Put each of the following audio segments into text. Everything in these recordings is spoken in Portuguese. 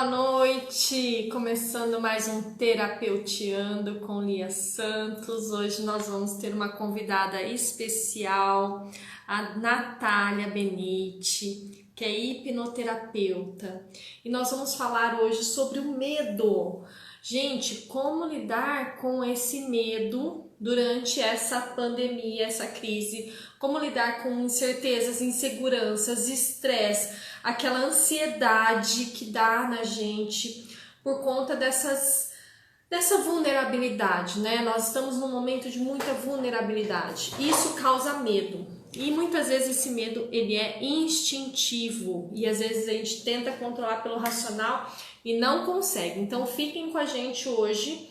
Boa noite! Começando mais um Terapeuteando com Lia Santos. Hoje nós vamos ter uma convidada especial, a Natália Benite, que é hipnoterapeuta. E nós vamos falar hoje sobre o medo. Gente, como lidar com esse medo durante essa pandemia, essa crise? Como lidar com incertezas, inseguranças, estresse, aquela ansiedade que dá na gente por conta dessa vulnerabilidade, né? Nós estamos num momento de muita vulnerabilidade. Isso causa medo. E muitas vezes esse medo ele é instintivo e às vezes a gente tenta controlar pelo racional e não consegue. Então fiquem com a gente hoje,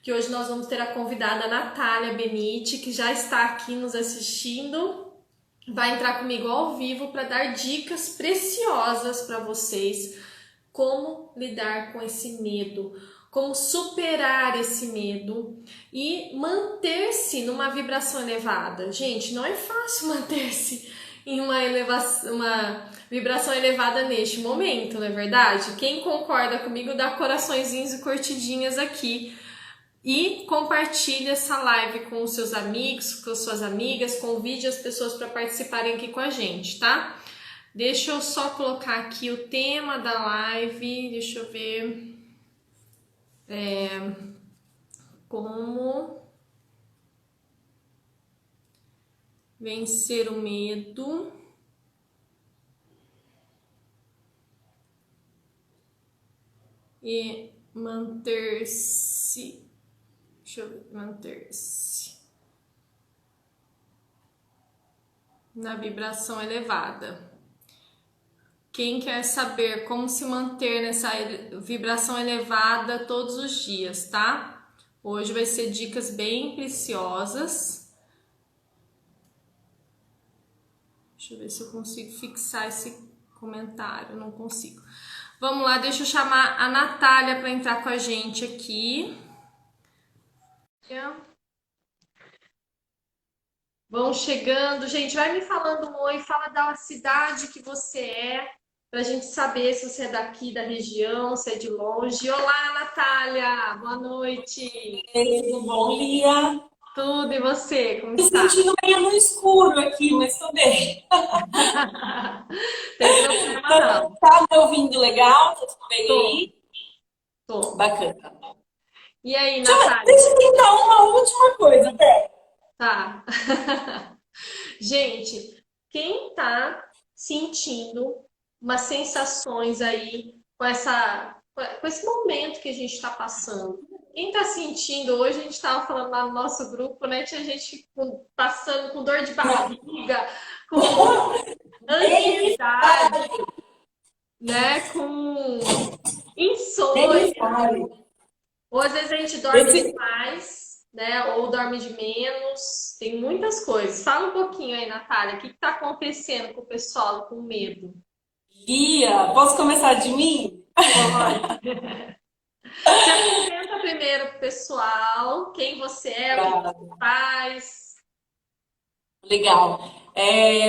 que hoje nós vamos ter a convidada Natália Benite, que já está aqui nos assistindo. Vai entrar comigo ao vivo para dar dicas preciosas para vocês, como lidar com esse medo, como superar esse medo e manter-se numa vibração elevada. Gente, não é fácil manter-se em uma vibração elevada neste momento, não é verdade? Quem concorda comigo dá coraçõezinhos e curtidinhas aqui. E compartilhe essa live com os seus amigos, com as suas amigas, convide as pessoas para participarem aqui com a gente, tá? Deixa eu só colocar aqui o tema da live, deixa eu ver. Como vencer o medo e manter-se. Deixa eu ver, manter-se na vibração elevada. Quem quer saber como se manter nessa vibração elevada todos os dias, tá? Hoje vai ser dicas bem preciosas. Deixa eu ver se eu consigo fixar esse comentário. Não consigo. Vamos lá, deixa eu chamar a Natália para entrar com a gente aqui. Vão chegando, gente, vai me falando um oi, fala da cidade que você é, pra gente saber se você é daqui da região, se é de longe. Olá, Natália, boa noite. Tudo bom, Lia? Tudo, e você, como Me está? sentindo meio no escuro aqui, mas tô bem. Tem problema não. Tá me ouvindo legal? Tá tudo bem Tô, aí? tô. Bacana. E aí, Natália? Deixa eu tentar uma última coisa, até. Tá. Gente, quem tá sentindo umas sensações aí com esse momento que a gente está passando? Quem tá sentindo, hoje a gente estava falando lá no nosso grupo, né? Tinha gente passando com dor de barriga, com Nem ansiedade, né? Com me insônia. fale. Ou às vezes a gente dorme Esse, demais, né? Ou dorme de menos. Tem muitas coisas. Fala um pouquinho aí, Natália, o que está acontecendo com o pessoal com medo? Lia, posso começar de mim? Pode. Se apresenta primeiro pro pessoal, quem você é, o que você Pra- faz. Legal.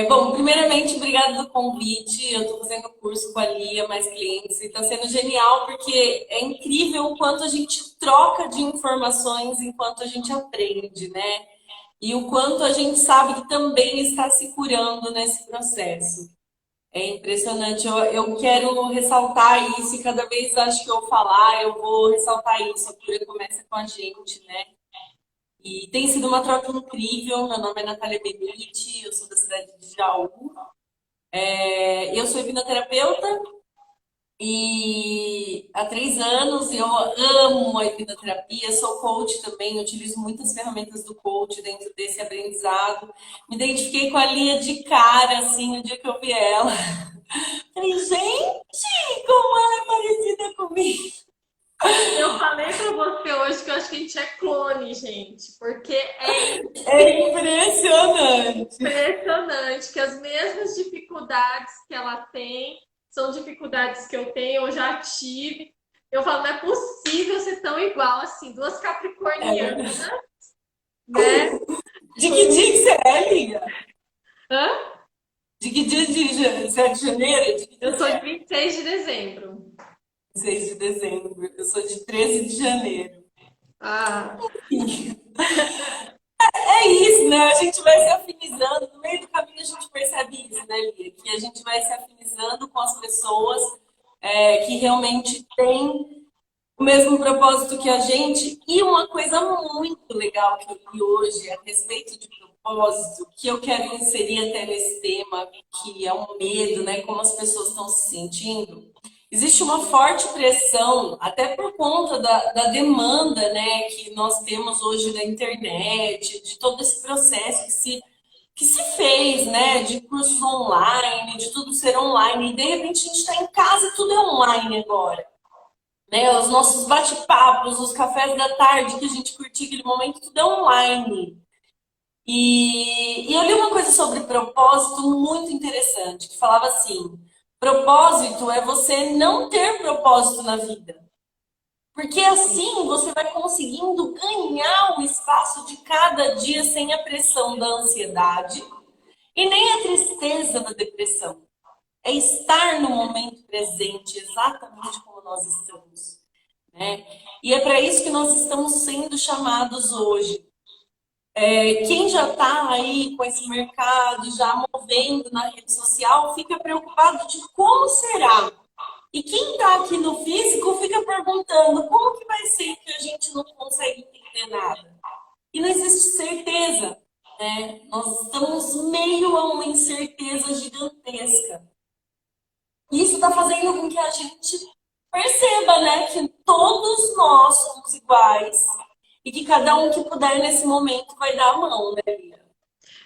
Bom, primeiramente, obrigada do convite. Eu estou fazendo curso com a Lia, mais clientes, e está sendo genial porque é incrível o quanto a gente troca de informações enquanto a gente aprende, né? E o quanto a gente sabe que também está se curando nesse processo. É impressionante. Eu quero ressaltar isso e cada vez acho que eu falar, eu vou ressaltar isso. A cura começa com a gente, né? E tem sido uma troca incrível. Meu nome é Natália Benite, eu sou da cidade de Jaú. Eu sou hipnoterapeuta e há 3 anos eu amo a hipnoterapia, sou coach também, utilizo muitas ferramentas do coach dentro desse aprendizado. Me identifiquei com a Lia de cara, assim, no dia que eu vi ela. Falei, gente, como ela é parecida comigo. Eu falei para você hoje que eu acho que a gente é clone, gente, porque é É impressionante. impressionante que as mesmas dificuldades que ela tem são dificuldades que eu tenho, eu já tive. Eu falo, não é possível ser tão igual assim, duas capricornianas, É. né? De que dia que você é, Lia? Hã? De que dia de 7 de janeiro? De que dia Eu você sou de é? 26 de dezembro. 26 de dezembro. Eu sou de 13 de janeiro. Ah, É isso, né? A gente vai se afinizando. No meio do caminho a gente percebe isso, né, Lia? Que a gente vai se afinizando com as pessoas que realmente têm o mesmo propósito que a gente. E uma coisa muito legal que eu vi hoje a respeito de propósito, que eu quero inserir até nesse tema, que é o medo, né? Como as pessoas estão se sentindo. Existe uma forte pressão, até por conta da demanda, né, que nós temos hoje na internet, de todo esse processo que se fez, né, de cursos online, de tudo ser online, e de repente a gente está em casa e tudo é online agora, né? Os nossos bate-papos, os cafés da tarde que a gente curtia aquele momento, tudo é online. E eu li uma coisa sobre propósito muito interessante, que falava assim: propósito é você não ter propósito na vida. Porque assim você vai conseguindo ganhar o espaço de cada dia sem a pressão da ansiedade e nem a tristeza da depressão. É estar no momento presente, exatamente como nós estamos, né? E é para isso que nós estamos sendo chamados hoje. Quem já está aí com esse mercado, já movendo na rede social, fica preocupado de como será. E quem está aqui no físico fica perguntando como que vai ser que a gente não consegue entender nada. E não existe certeza, né? Nós estamos meio a uma incerteza gigantesca. Isso está fazendo com que a gente perceba, né, que todos nós somos iguais e que cada um que puder nesse momento vai dar a mão, né, Lia?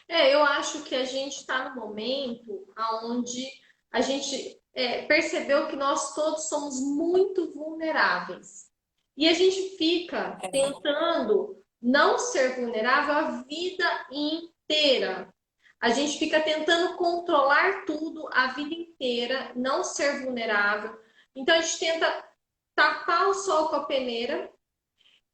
eu acho que a gente está no momento onde a gente percebeu que nós todos somos muito vulneráveis. E a gente fica tentando não ser vulnerável a vida inteira. A gente fica tentando controlar tudo a vida inteira, não ser vulnerável. Então a gente tenta tapar o sol com a peneira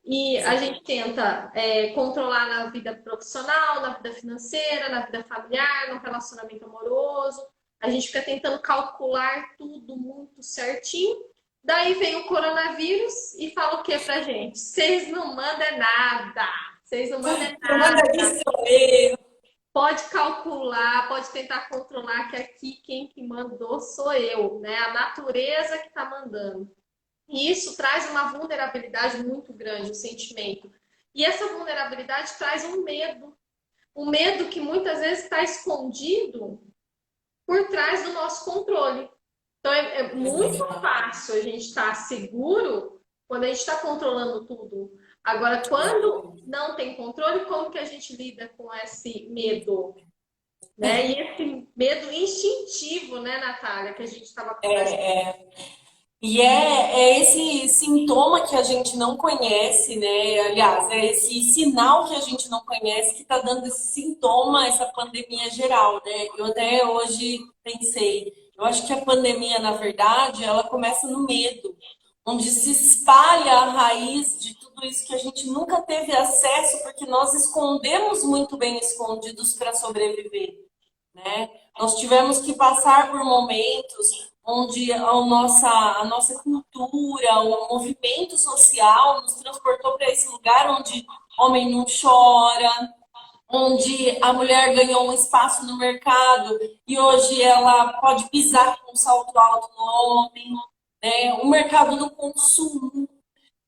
e a gente tenta controlar na vida profissional, na vida financeira, na vida familiar, no relacionamento amoroso. A gente fica tentando calcular tudo muito certinho. Daí vem o coronavírus e fala o que pra gente? Vocês não mandam nada. Vocês não mandam Quem manda nada. aqui sou eu. Pode calcular, pode tentar controlar que aqui quem que mandou sou eu, né? A natureza que está mandando. E isso traz uma vulnerabilidade muito grande, o sentimento. E essa vulnerabilidade traz um medo que muitas vezes está escondido por trás do nosso controle. Então é muito fácil a gente estar seguro quando a gente está controlando tudo. Agora, quando não tem controle, como que a gente lida com esse medo? Né? E esse medo instintivo, né, Natália, que a gente estava conversando. E é esse sintoma que a gente não conhece, né? Aliás, é esse sinal que a gente não conhece que está dando esse sintoma, essa pandemia geral, né? Eu até hoje pensei, eu acho que a pandemia, na verdade, ela começa no medo, onde se espalha a raiz de tudo isso que a gente nunca teve acesso, porque nós escondemos muito bem escondidos para sobreviver, né? Nós tivemos que passar por momentos onde a nossa cultura, o movimento social nos transportou para esse lugar onde homem não chora, onde a mulher ganhou um espaço no mercado e hoje ela pode pisar com um salto alto no homem, né? O mercado do consumo,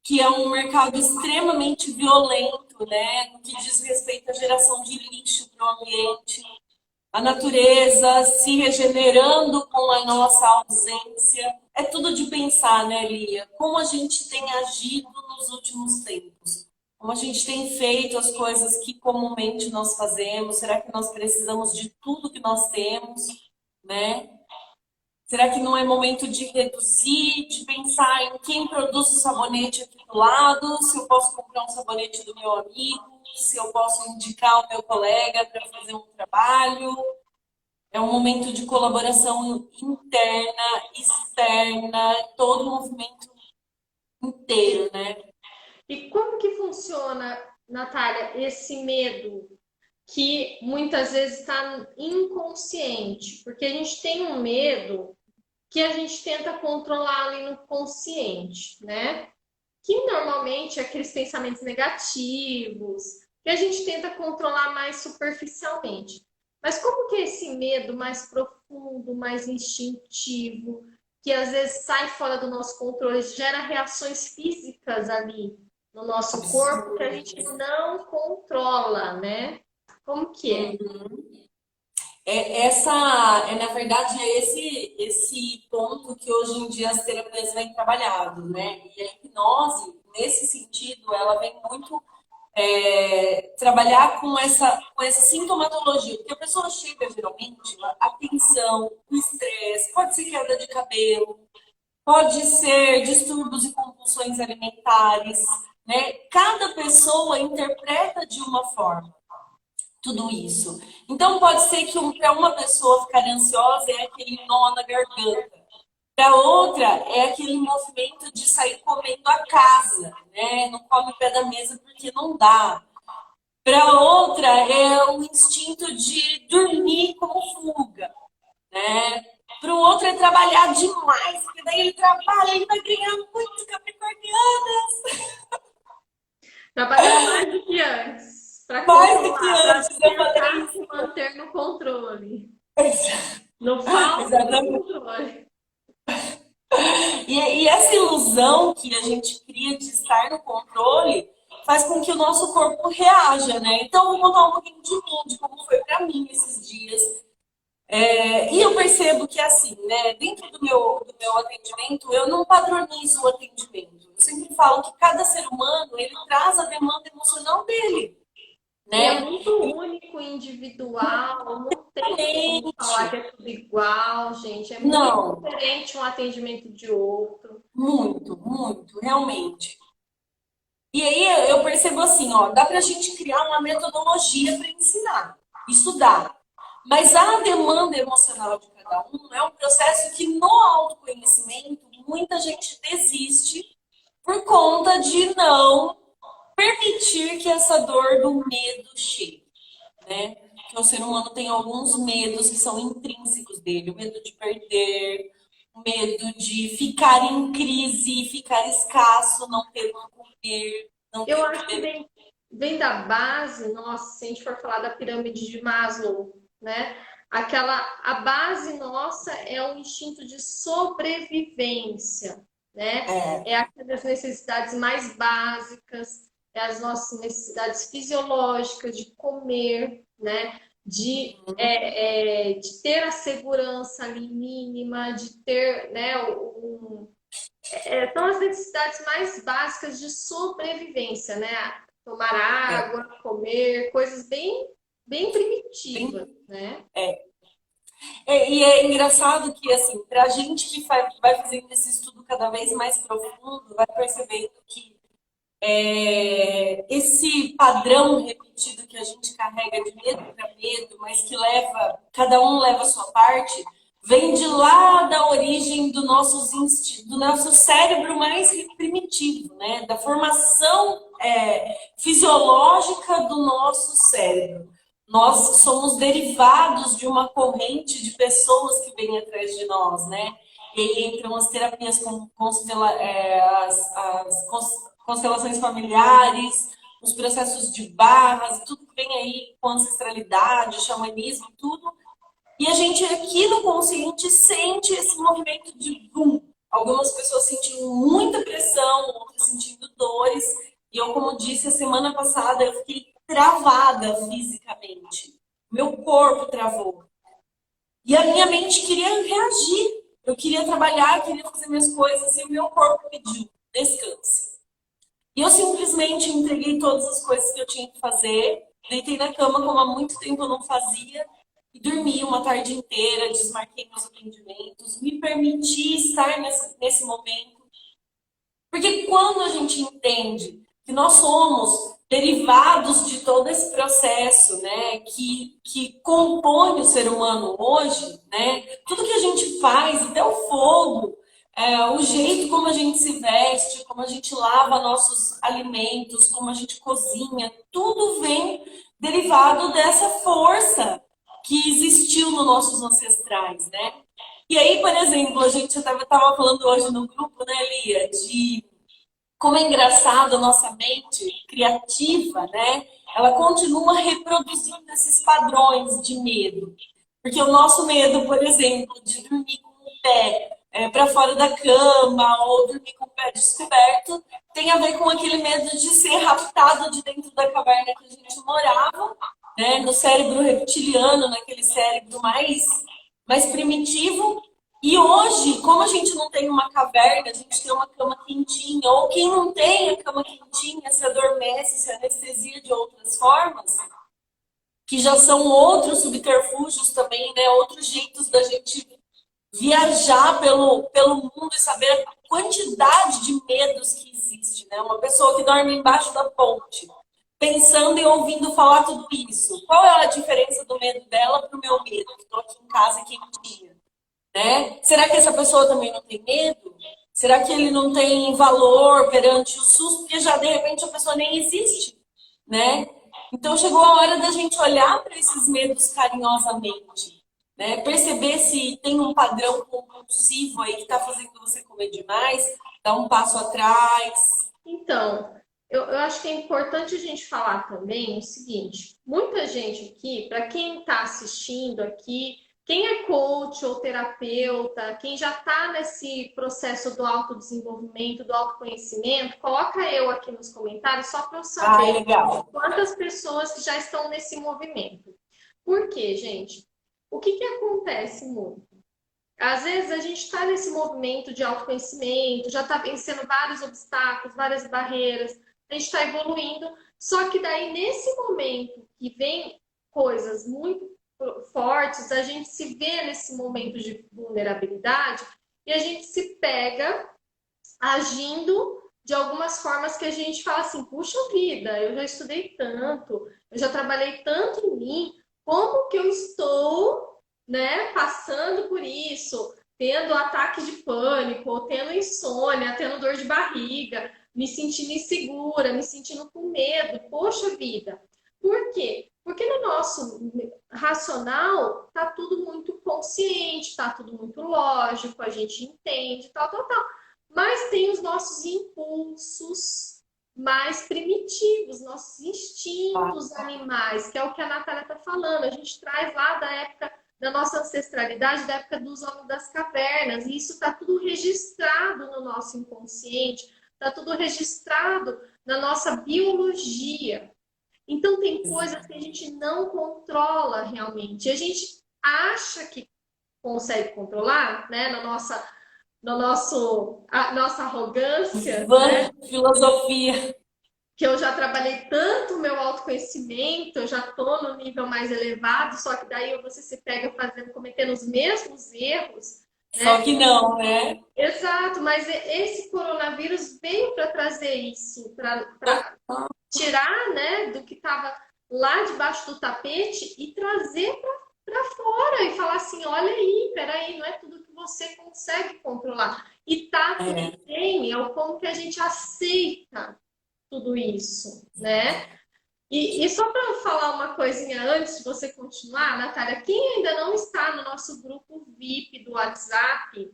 que é um mercado extremamente violento, né? No que diz respeito à geração de lixo para o ambiente, a natureza se regenerando com a nossa ausência. É tudo de pensar, né, Lia? Como a gente tem agido nos últimos tempos. Como a gente tem feito as coisas que comumente nós fazemos. Será que nós precisamos de tudo que nós temos, né? Será que não é momento de reduzir, de pensar em quem produz o sabonete aqui do lado, se eu posso comprar um sabonete do meu amigo, se eu posso indicar o meu colega para fazer um trabalho? É um momento de colaboração interna, externa, todo o movimento inteiro, né? E como que funciona, Natália, esse medo que muitas vezes está inconsciente? Porque a gente tem um medo que a gente tenta controlar ali no consciente, né? Que normalmente é aqueles pensamentos negativos, que a gente tenta controlar mais superficialmente. Mas como que é esse medo mais profundo, mais instintivo, que às vezes sai fora do nosso controle, gera reações físicas ali no nosso corpo que a gente Absurdo. não controla, né? Como que é? Na verdade, é esse ponto que hoje em dia as terapias vêm trabalhado, né? E a hipnose, nesse sentido, ela vem muito trabalhar com essa sintomatologia, porque a pessoa chega geralmente, a tensão, o estresse, pode ser queda de cabelo, pode ser distúrbios e compulsões alimentares, né? Cada pessoa interpreta de uma forma tudo isso. Então, pode ser que para uma pessoa ficar ansiosa é aquele nó na garganta. Para outra, é aquele movimento de sair comendo a casa, né? Não come o pé da mesa porque não dá. Para outra, é o instinto de dormir como fuga, né? Para o outro, é trabalhar demais, porque daí ele trabalha e vai ganhar muito capricorniana. Trabalhar mais do que antes, para Mais do que controlar, para antes, eu falei tentar se isso. manter no controle, no falso Exatamente. controle. E essa ilusão que a gente cria de estar no controle faz com que o nosso corpo reaja, né? Então, eu vou contar um pouquinho de mim, de como foi para mim esses dias. E eu percebo que, assim, né, dentro do meu atendimento, eu não padronizo o atendimento. Eu sempre falo que cada ser humano, ele traz a demanda emocional dele, E é né? muito único, individual, não tem como falar Exatamente. que é tudo igual, gente. É muito Não, diferente um atendimento de outro. muito, muito, realmente. E aí eu percebo assim, ó, dá pra gente criar uma metodologia para ensinar. Isso dá. Mas a demanda emocional de cada um é um processo que no autoconhecimento muita gente desiste por conta de não permitir que essa dor do medo chegue, né? Que o ser humano tem alguns medos que são intrínsecos dele, o medo de perder, o medo de ficar em crise, ficar escasso, não ter o que comer, não Eu ter o que acho que beber. vem da base, nossa, se a gente for falar da pirâmide de Maslow, né? A base nossa é o instinto de sobrevivência, né? É, É aquelas necessidades mais básicas, é as nossas necessidades fisiológicas de comer, né? De ter a segurança ali mínima, de ter, né, são as necessidades mais básicas de sobrevivência, né? Tomar é, água, comer, coisas bem primitivas, bem, né? é. E é engraçado que, assim, para a gente que vai fazendo esse estudo cada vez mais profundo, vai percebendo que esse padrão repetido que a gente carrega de medo para medo, mas que leva, cada um leva a sua parte, vem de lá da origem do nosso cérebro mais primitivo, né? Da formação fisiológica do nosso cérebro. Nós somos derivados de uma corrente de pessoas que vêm atrás de nós, né? E aí entram as terapias com constelações familiares, os processos de barras, tudo que vem aí com ancestralidade, xamanismo, tudo. E a gente aqui no consciente sente esse movimento de boom. Algumas pessoas sentindo muita pressão, outras sentindo dores. E eu, como disse, a semana passada eu fiquei travada fisicamente. Meu corpo travou. E a minha mente queria reagir. Eu queria trabalhar, queria fazer minhas coisas e o meu corpo pediu descanse. E eu simplesmente entreguei todas as coisas que eu tinha que fazer, deitei na cama como há muito tempo eu não fazia e dormi uma tarde inteira, desmarquei meus atendimentos, me permiti estar nesse momento. Porque quando a gente entende que nós somos derivados de todo esse processo, né, que compõe o ser humano hoje, né, tudo que a gente faz, até o fogo, o jeito como a gente se veste, como a gente lava nossos alimentos, como a gente cozinha, tudo vem derivado dessa força que existiu nos nossos ancestrais, né? E aí, por exemplo, a gente estava falando hoje no grupo, né, Lia, de como é engraçado a nossa mente criativa, né? Ela continua reproduzindo esses padrões de medo. Porque o nosso medo, por exemplo, de dormir com o pé para fora da cama ou dormir com o pé descoberto, tem a ver com aquele medo de ser raptado de dentro da caverna que a gente morava, né? No cérebro reptiliano, naquele cérebro mais primitivo. E hoje, como a gente não tem uma caverna, a gente tem uma cama quentinha, ou quem não tem a cama quentinha se adormece, se anestesia de outras formas, que já são outros subterfúgios também, né? Outros jeitos da gente viajar pelo mundo e saber a quantidade de medos que existe, né? Uma pessoa que dorme embaixo da ponte, pensando e ouvindo falar tudo isso. Qual é a diferença do medo dela para o meu medo? Que estou aqui em casa quentinha, né? Será que essa pessoa também não tem medo? Será que ele não tem valor perante o susto? Porque já de repente a pessoa nem existe, né? Então chegou a hora da gente olhar para esses medos carinhosamente, né? Perceber se tem um padrão compulsivo aí que está fazendo você comer demais, dar um passo atrás. Então, eu acho que é importante a gente falar também o seguinte: muita gente aqui, para quem está assistindo aqui, quem é coach ou terapeuta, quem já está nesse processo do autodesenvolvimento, do autoconhecimento, coloca eu aqui nos comentários só para eu Ah, saber legal. quantas pessoas que já estão nesse movimento. Por quê, gente? O que acontece muito? Às vezes a gente está nesse movimento de autoconhecimento, já está vencendo vários obstáculos, várias barreiras, a gente está evoluindo, só que daí nesse momento que vem coisas muito fortes, a gente se vê nesse momento de vulnerabilidade e a gente se pega agindo de algumas formas que a gente fala assim, puxa vida, eu já estudei tanto, eu já trabalhei tanto em mim, como que eu estou, né, passando por isso, tendo ataque de pânico, ou tendo insônia, tendo dor de barriga, me sentindo insegura, me sentindo com medo, poxa vida. Por quê? Porque no nosso racional tá tudo muito consciente, tá tudo muito lógico, a gente entende, tal, tal, tal. Mas tem os nossos impulsos mais primitivos, nossos instintos animais, que é o que a Natália está falando. A gente traz lá da época da nossa ancestralidade, da época dos homens das cavernas, e isso está tudo registrado no nosso inconsciente, está tudo registrado na nossa biologia. Então, tem coisas que a gente não controla realmente. A gente acha que consegue controlar, né, nossa arrogância, Van, filosofia. que eu já trabalhei tanto o meu autoconhecimento, eu já estou no nível mais elevado, só que daí você se pega fazendo, cometendo os mesmos erros, Só né? que não, né? Exato, mas esse coronavírus veio para trazer isso, para tirar, né, do que estava lá debaixo do tapete e trazer para fora e falar assim, olha aí, peraí, não é tudo que você consegue controlar. E tá tudo É. bem, é o como que a gente aceita tudo isso, né? E só para falar uma coisinha antes de você continuar, Natália, quem ainda não está no nosso grupo VIP do WhatsApp,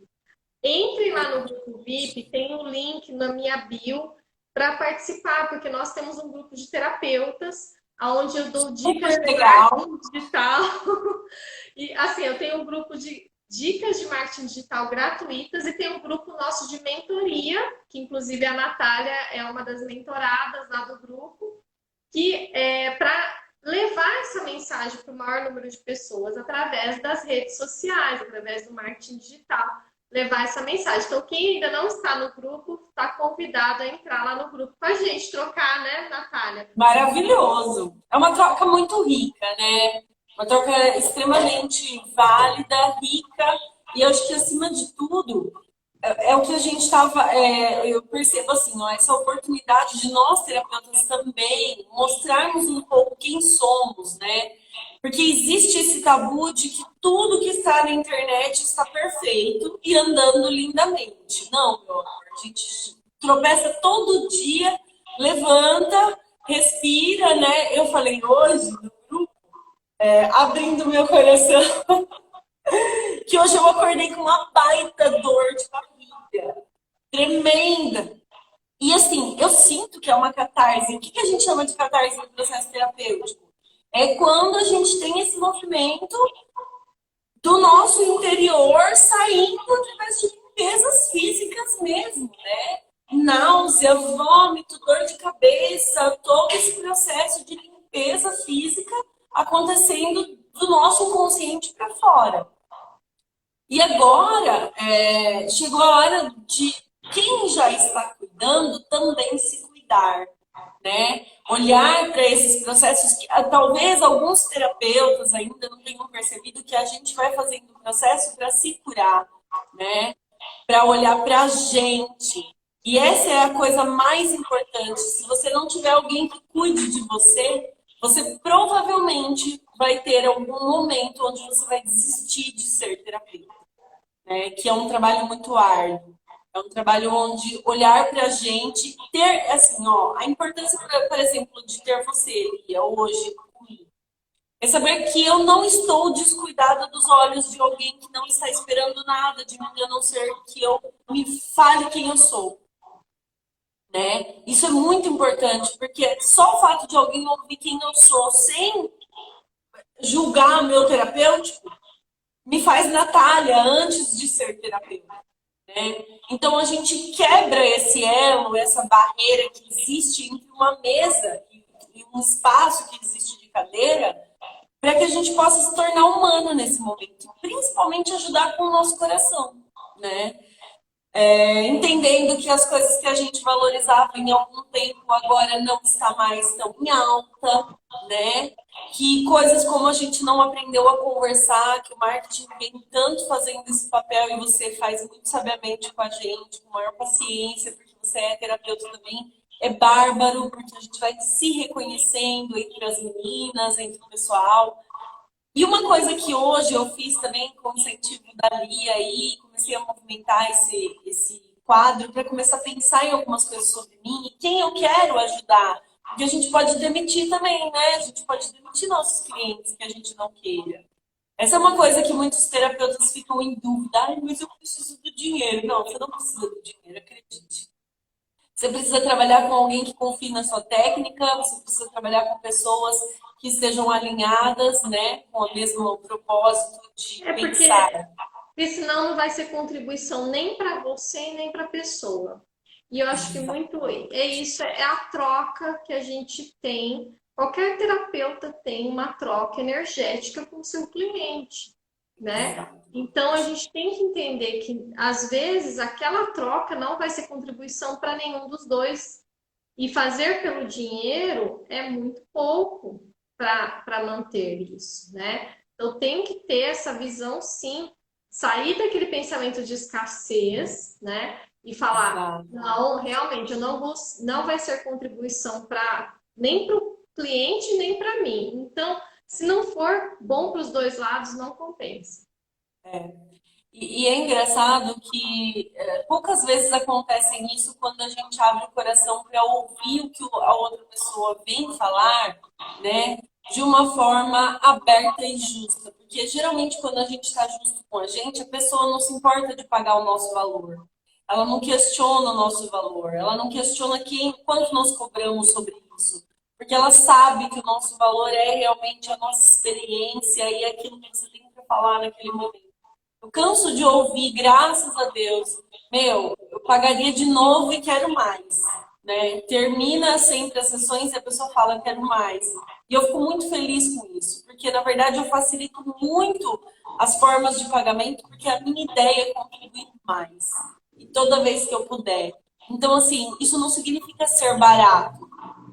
entre lá no grupo VIP, tem um link na minha bio para participar, porque nós temos um grupo de terapeutas, onde eu dou dicas Super de legal. marketing digital. E assim, eu tenho um grupo de dicas de marketing digital gratuitas e tem um grupo nosso de mentoria, que inclusive a Natália é uma das mentoradas lá do grupo, que é para levar essa mensagem para o maior número de pessoas através das redes sociais, através do marketing digital, levar essa mensagem. Então, quem ainda não está no grupo, está convidado a entrar lá no grupo com a gente, trocar, né, Natália? Maravilhoso. É uma troca muito rica, né? Uma troca extremamente válida, rica, e eu acho que acima de tudo é o que a gente estava. Eu percebo assim, ó, essa oportunidade de nós, terapeutas, também mostrarmos um pouco quem somos, né? Porque existe esse tabu de que tudo que está na internet está perfeito e andando lindamente. Não, meu amor, a gente tropeça todo dia, levanta, respira, né? Eu falei hoje no grupo, abrindo meu coração. que hoje eu acordei com uma baita dor de barriga, tremenda. E assim, eu sinto que é uma catarse. O que a gente chama de catarse no processo terapêutico? É quando a gente tem esse movimento do nosso interior saindo através de limpezas físicas mesmo, né? Náusea, vômito, dor de cabeça, todo esse processo de limpeza física acontecendo do nosso inconsciente para fora. E agora, chegou a hora de quem já está cuidando também se cuidar, né? Olhar para esses processos que talvez alguns terapeutas ainda não tenham percebido que a gente vai fazendo o processo para se curar, né? Para olhar para a gente. E essa é a coisa mais importante. Se você não tiver alguém que cuide de você, você provavelmente vai ter algum momento onde você vai desistir de ser terapeuta, né? Que é um trabalho muito árduo. É um trabalho onde olhar para a gente, ter, assim, ó, a importância, por exemplo, de ter você, Lia, hoje comigo. É saber que eu não estou descuidada dos olhos de alguém que não está esperando nada de mim, a não ser que eu me fale quem eu sou, né? Isso é muito importante, porque só o fato de alguém ouvir quem eu sou sem julgar o meu terapêutico me faz Natália antes de ser terapeuta, né? Então a gente quebra esse elo, essa barreira que existe entre uma mesa e um espaço que existe de cadeira, para que a gente possa se tornar humano nesse momento, principalmente ajudar com o nosso coração, né? Entendendo que as coisas que a gente valorizava em algum tempo agora não está mais tão em alta, né? Que coisas como a gente não aprendeu a conversar, que o marketing vem tanto fazendo esse papel e você faz muito sabiamente com a gente, com maior paciência, porque você é terapeuta também, é bárbaro, porque a gente vai se reconhecendo entre as meninas, entre o pessoal. E uma coisa que hoje eu fiz também com o incentivo da Lia aí, comecei a movimentar esse quadro para começar a pensar em algumas coisas sobre mim e quem eu quero ajudar. Porque a gente pode demitir também, né? A gente pode demitir nossos clientes que a gente não queira. Essa é uma coisa que muitos terapeutas ficam em dúvida. Ai, mas eu preciso do dinheiro. Não, você não precisa do dinheiro, acredite. Você precisa trabalhar com alguém que confie na sua técnica, você precisa trabalhar com pessoas que estejam alinhadas, né, com o mesmo propósito de É pensar. porque senão não vai ser contribuição nem para você nem para a pessoa. E eu acho que muito é isso, é a troca que a gente tem. Qualquer terapeuta tem uma troca energética com o seu cliente, né? Então a gente tem que entender que às vezes aquela troca não vai ser contribuição para nenhum dos dois. E fazer pelo dinheiro é muito pouco para manter isso, né? Então tem que ter essa visão, sim, sair daquele pensamento de escassez, né? E falar, Exato. não, realmente, eu não vou, não vai ser contribuição para nem para o cliente nem para mim. Então, se não for bom para os dois lados, não compensa. E é engraçado que poucas vezes acontece isso quando a gente abre o coração para ouvir o que a outra pessoa vem falar, né? De uma forma aberta e justa. Porque geralmente quando a gente está justo com a pessoa não se importa de pagar o nosso valor. Ela não questiona o nosso valor. Ela não questiona quanto nós cobramos sobre isso. Porque ela sabe que o nosso valor é realmente a nossa experiência e aquilo que você tem para falar naquele momento. Eu canso de ouvir, graças a Deus, meu, eu pagaria de novo e quero mais, né? Termina sempre as sessões e a pessoa fala, quero mais. E eu fico muito feliz com isso, porque na verdade eu facilito muito as formas de pagamento, porque a minha ideia é contribuir mais. E toda vez que eu puder. Então, assim, isso não significa ser barato,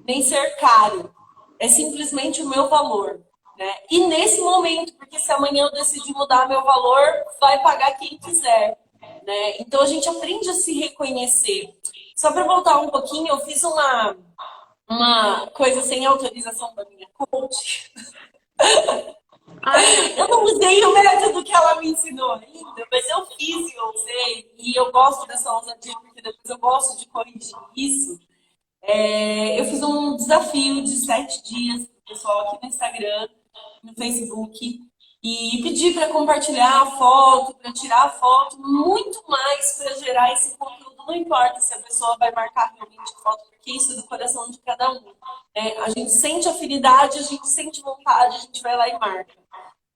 nem ser caro. É simplesmente o meu valor. Né? E nesse momento, porque se amanhã eu decidir mudar meu valor, vai pagar quem quiser. Né? Então a gente aprende a se reconhecer. Só para voltar um pouquinho, eu fiz uma coisa sem autorização da minha coach. Ai, Eu não usei o método que ela me ensinou ainda, mas eu fiz e eu usei. E eu gosto dessa ousadia, porque depois eu gosto de corrigir isso. Eu fiz um desafio de 7 dias para o pessoal aqui no Instagram, no Facebook, e pedir para compartilhar a foto, para tirar a foto, muito mais para gerar esse conteúdo. Não importa se a pessoa vai marcar realmente a foto, porque isso é do coração de cada um. Né? A gente sente afinidade, a gente sente vontade, a gente vai lá e marca.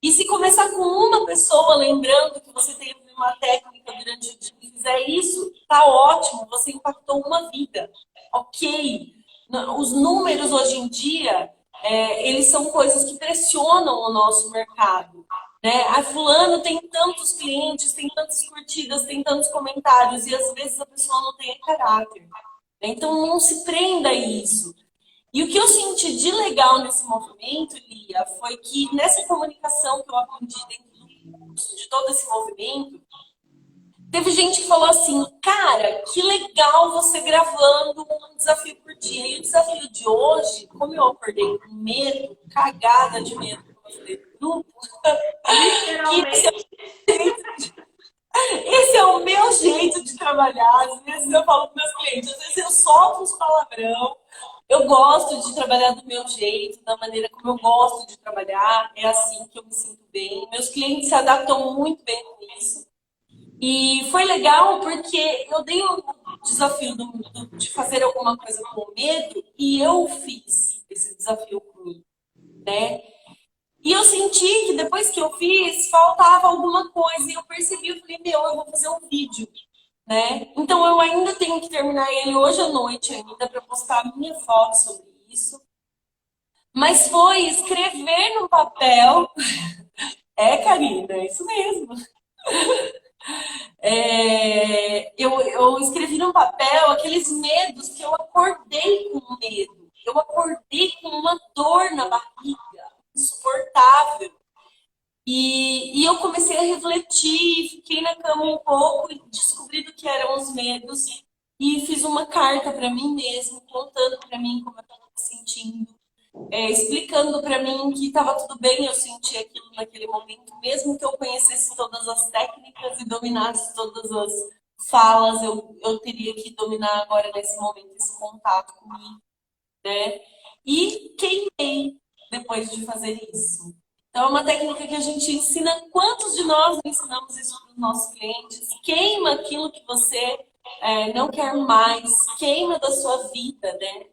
E se começar com uma pessoa, lembrando que você teve uma técnica durante o dia e fizer isso, tá ótimo, você impactou uma vida. Ok. Os números hoje em dia, eles são coisas que pressionam o nosso mercado. Né? A fulano tem tantos clientes, tem tantas curtidas, tem tantos comentários, e às vezes a pessoa não tem caráter. Né? Então não se prenda a isso. E o que eu senti de legal nesse movimento, Lia, foi que nessa comunicação que eu aprendi dentro do curso, de todo esse movimento, teve gente que falou assim, cara, que legal você gravando um desafio por dia. E o desafio de hoje, como eu acordei com medo, cagada de medo, como eu falei no grupo, que Literalmente. esse é o meu jeito de trabalhar. Às vezes eu falo para meus clientes, às vezes eu solto uns palavrão. Eu gosto de trabalhar do meu jeito, da maneira como eu gosto de trabalhar. É assim que eu me sinto bem. Meus clientes se adaptam muito bem com isso. E foi legal porque eu dei o desafio de fazer alguma coisa com medo e eu fiz esse desafio comigo, né? E eu senti que depois que eu fiz, faltava alguma coisa. E eu percebi, eu falei, meu, eu vou fazer um vídeo, né? Então eu ainda tenho que terminar ele hoje à noite ainda para postar a minha foto sobre isso. Mas foi escrever no papel. É, Karina, é isso mesmo. Eu escrevi no papel aqueles medos que eu acordei com medo. Eu acordei com uma dor na barriga, insuportável. E eu comecei a refletir, fiquei na cama um pouco e descobri do que eram os medos. E fiz uma carta para mim mesmo, contando para mim como eu estava me sentindo, explicando para mim que estava tudo bem eu sentir aquilo naquele momento, mesmo que eu conhecesse todas as técnicas e dominasse todas as falas, eu teria que dominar agora nesse momento esse contato comigo, né? E queimei depois de fazer isso. Então, é uma técnica que a gente ensina. Quantos de nós ensinamos isso para os nossos clientes? Queima aquilo que você não quer mais, queima da sua vida, né?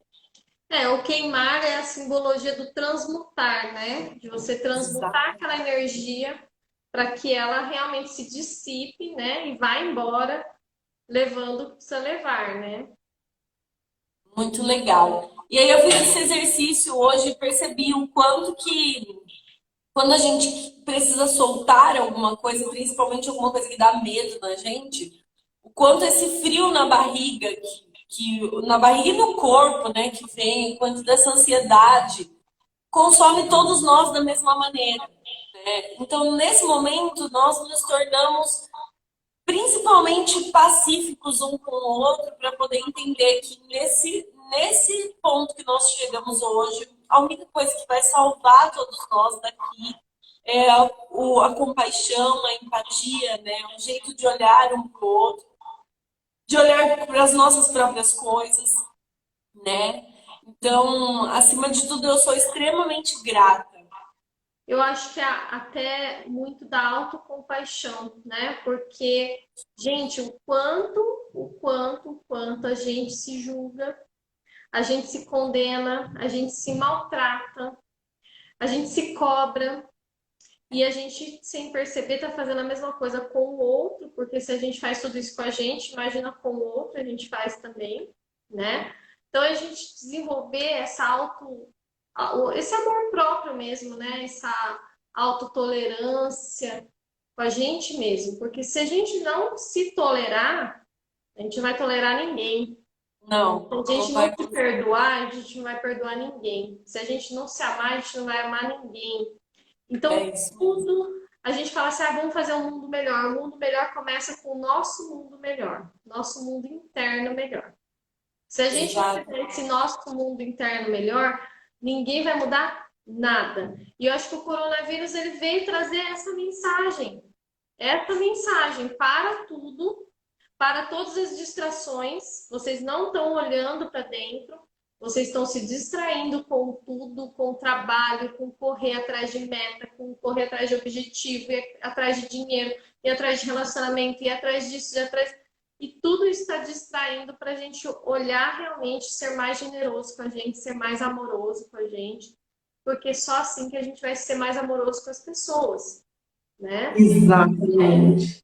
O queimar é a simbologia do transmutar, né? De você transmutar Exato. aquela energia para que ela realmente se dissipe, né? E vá embora, levando o que precisa levar, né? Muito legal. E aí eu fiz esse exercício hoje e percebi o quanto que quando a gente precisa soltar alguma coisa, principalmente alguma coisa que dá medo na gente, o quanto esse frio na barriga, na barriga e no corpo, né, que vem, o quanto dessa ansiedade consome todos nós da mesma maneira. Né? Então, nesse momento, nós nos tornamos principalmente pacíficos um com o outro para poder entender que nesse ponto que nós chegamos hoje, a única coisa que vai salvar todos nós daqui é a compaixão, a empatia, né? Um jeito de olhar um para o outro, de olhar para as nossas próprias coisas, né? Então, acima de tudo, eu sou extremamente grata. Eu acho que há até muito da autocompaixão, né? Porque, gente, o quanto a gente se julga, a gente se condena, a gente se maltrata, a gente se cobra e a gente, sem perceber, tá fazendo a mesma coisa com o outro, porque se a gente faz tudo isso com a gente, imagina com o outro, a gente faz também, né? Então a gente desenvolver esse amor próprio mesmo, né? Essa autotolerância com a gente mesmo, porque se a gente não se tolerar, a gente não vai tolerar ninguém. Não, Se a não gente não vai. se perdoar, a gente não vai perdoar ninguém. Se a gente não se amar, a gente não vai amar ninguém. É Então, isso mesmo. tudo a gente fala assim, vamos fazer um mundo melhor. O mundo melhor começa com o nosso mundo melhor, nosso mundo interno melhor. Se a gente não Exato. fizer esse nosso mundo interno melhor, ninguém vai mudar nada. E eu acho que o coronavírus ele veio trazer essa mensagem para tudo, para todas as distrações. Vocês não estão olhando para dentro, Vocês estão se distraindo com tudo, com o trabalho, com correr atrás de meta, com correr atrás de objetivo, e atrás de dinheiro, e atrás de relacionamento, e atrás disso, e atrás... E tudo está distraindo para a gente olhar realmente, ser mais generoso com a gente, ser mais amoroso com a gente, porque só assim que a gente vai ser mais amoroso com as pessoas, né? Exatamente.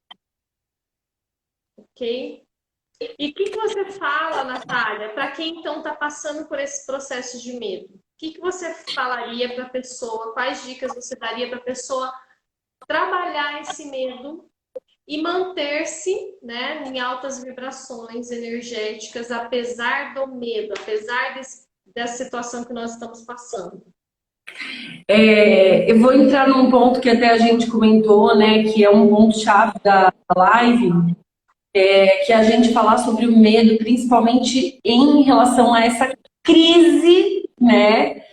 Ok? E o que você fala, Natália, para quem então está passando por esse processo de medo? O que você falaria para a pessoa? Quais dicas você daria para a pessoa trabalhar esse medo e manter-se, né, em altas vibrações energéticas, apesar do medo, apesar dessa situação que nós estamos passando? Eu vou entrar num ponto que até a gente comentou, né, que é um ponto-chave da live, que é a gente falar sobre o medo, principalmente em relação a essa crise, né,